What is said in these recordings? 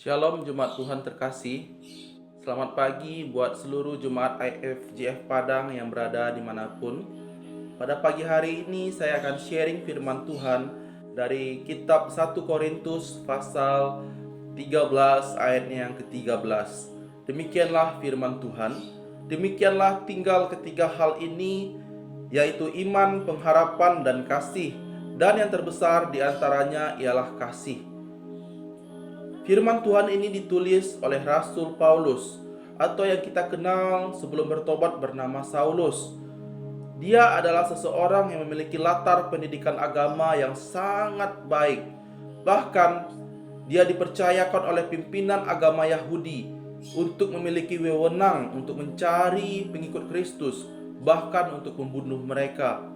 Shalom Jemaat Tuhan terkasih. Selamat pagi buat seluruh Jemaat IFJF Padang yang berada dimanapun. Pada pagi hari ini saya akan sharing firman Tuhan dari kitab 1 Korintus pasal 13 ayatnya yang ke-13. Demikianlah firman Tuhan. Demikianlah tinggal ketiga hal ini, yaitu iman, pengharapan, dan kasih. Dan yang terbesar di antaranya ialah kasih. Firman Tuhan ini ditulis oleh Rasul Paulus, atau yang kita kenal sebelum bertobat bernama Saulus. Dia adalah seseorang yang memiliki latar pendidikan agama yang sangat baik. Bahkan dia dipercayakan oleh pimpinan agama Yahudi untuk memiliki wewenang untuk mencari pengikut Kristus, bahkan untuk membunuh mereka.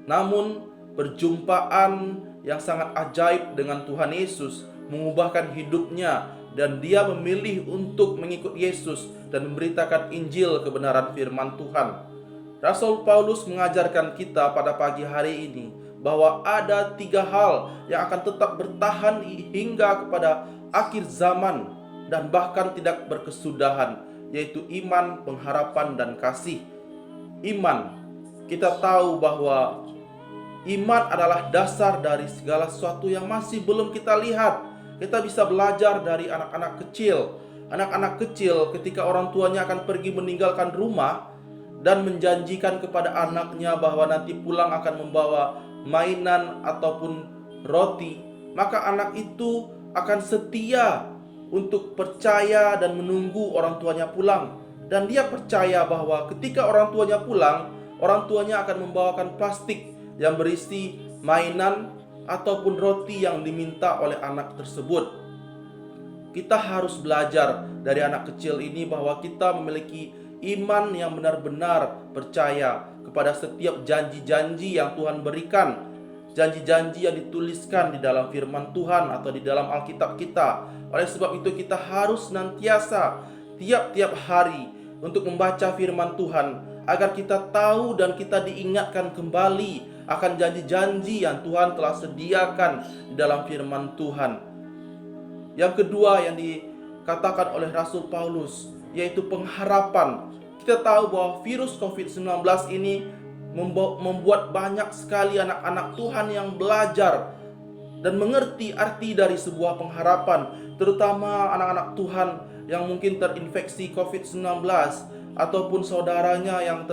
Namun perjumpaan yang sangat ajaib dengan Tuhan Yesus mengubahkan hidupnya, dan dia memilih untuk mengikut Yesus dan memberitakan Injil kebenaran firman Tuhan. Rasul Paulus mengajarkan kita pada pagi hari ini bahwa ada tiga hal yang akan tetap bertahan hingga kepada akhir zaman dan bahkan tidak berkesudahan, yaitu iman, pengharapan, dan kasih. Iman, kita tahu bahwa iman adalah dasar dari segala sesuatu yang masih belum kita lihat. Kita bisa belajar dari anak-anak kecil. Anak-anak kecil ketika orang tuanya akan pergi meninggalkan rumah dan menjanjikan kepada anaknya bahwa nanti pulang akan membawa mainan ataupun roti, maka anak itu akan setia untuk percaya dan menunggu orang tuanya pulang. Dan dia percaya bahwa ketika orang tuanya pulang, orang tuanya akan membawakan plastik yang berisi mainan ataupun roti yang diminta oleh anak tersebut. Kita harus belajar dari anak kecil ini bahwa kita memiliki iman yang benar-benar percaya kepada setiap janji-janji yang Tuhan berikan, janji-janji yang dituliskan di dalam firman Tuhan atau di dalam Alkitab kita. Oleh sebab itu kita harus senantiasa tiap-tiap hari untuk membaca firman Tuhan, agar kita tahu dan kita diingatkan kembali akan janji-janji yang Tuhan telah sediakan di dalam firman Tuhan. Yang kedua yang dikatakan oleh Rasul Paulus, yaitu pengharapan. Kita tahu bahwa virus COVID-19 ini membuat banyak sekali anak-anak Tuhan yang belajar dan mengerti arti dari sebuah pengharapan, terutama anak-anak Tuhan yang mungkin terinfeksi COVID-19 ataupun saudaranya yang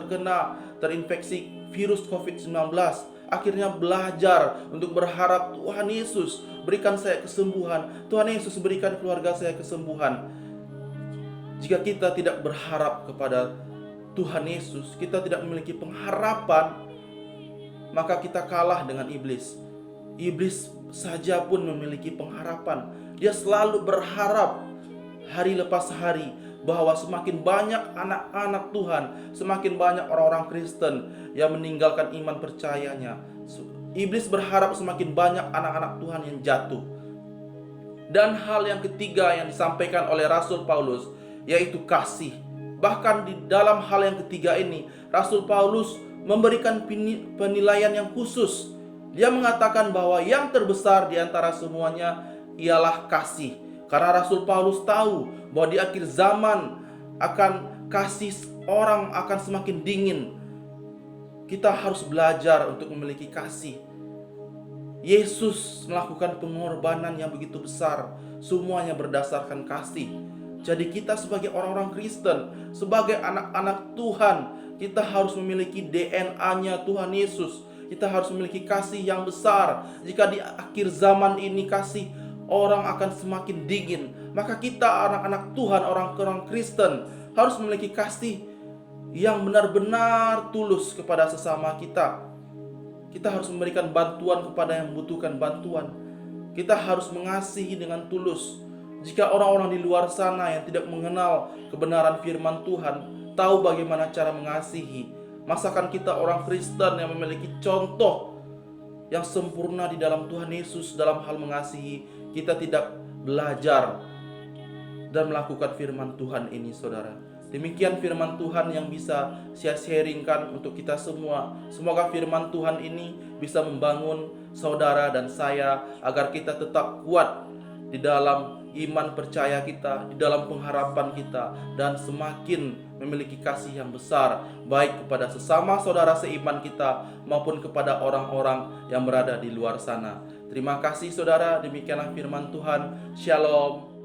terinfeksi virus COVID-19, akhirnya belajar untuk berharap, Tuhan Yesus berikan saya kesembuhan, Tuhan Yesus berikan keluarga saya kesembuhan. Jika kita tidak berharap kepada Tuhan Yesus, kita tidak memiliki pengharapan, maka kita kalah dengan iblis. Iblis saja pun memiliki pengharapan. Dia selalu berharap hari lepas hari bahwa semakin banyak anak-anak Tuhan, semakin banyak orang-orang Kristen yang meninggalkan iman percayanya. Iblis berharap semakin banyak anak-anak Tuhan yang jatuh. Dan hal yang ketiga yang disampaikan oleh Rasul Paulus, yaitu kasih. Bahkan di dalam hal yang ketiga ini, Rasul Paulus memberikan penilaian yang khusus. Dia mengatakan bahwa yang terbesar di antara semuanya ialah kasih. Karena Rasul Paulus tahu bahwa di akhir zaman kasih orang akan semakin dingin. Kita harus belajar untuk memiliki kasih. Yesus melakukan pengorbanan yang begitu besar, semuanya berdasarkan kasih. Jadi kita sebagai orang-orang Kristen, sebagai anak-anak Tuhan, kita harus memiliki DNA-nya Tuhan Yesus. Kita harus memiliki kasih yang besar. Jika di akhir zaman ini kasih orang akan semakin dingin, maka kita anak-anak Tuhan, orang-orang Kristen, harus memiliki kasih yang benar-benar tulus kepada sesama kita. Kita harus memberikan bantuan kepada yang membutuhkan bantuan. Kita harus mengasihi dengan tulus. Jika orang-orang di luar sana yang tidak mengenal kebenaran firman Tuhan tahu bagaimana cara mengasihi, masakan kita orang Kristen yang memiliki contoh yang sempurna di dalam Tuhan Yesus dalam hal mengasihi, kita tidak belajar dan melakukan firman Tuhan ini, saudara. Demikian firman Tuhan yang bisa saya sharingkan untuk kita semua. Semoga firman Tuhan ini bisa membangun saudara dan saya agar kita tetap kuat di dalam iman percaya kita, di dalam pengharapan kita, dan semakin memiliki kasih yang besar baik kepada sesama saudara seiman kita maupun kepada orang-orang yang berada di luar sana. Terima kasih saudara, demikianlah firman Tuhan. Shalom.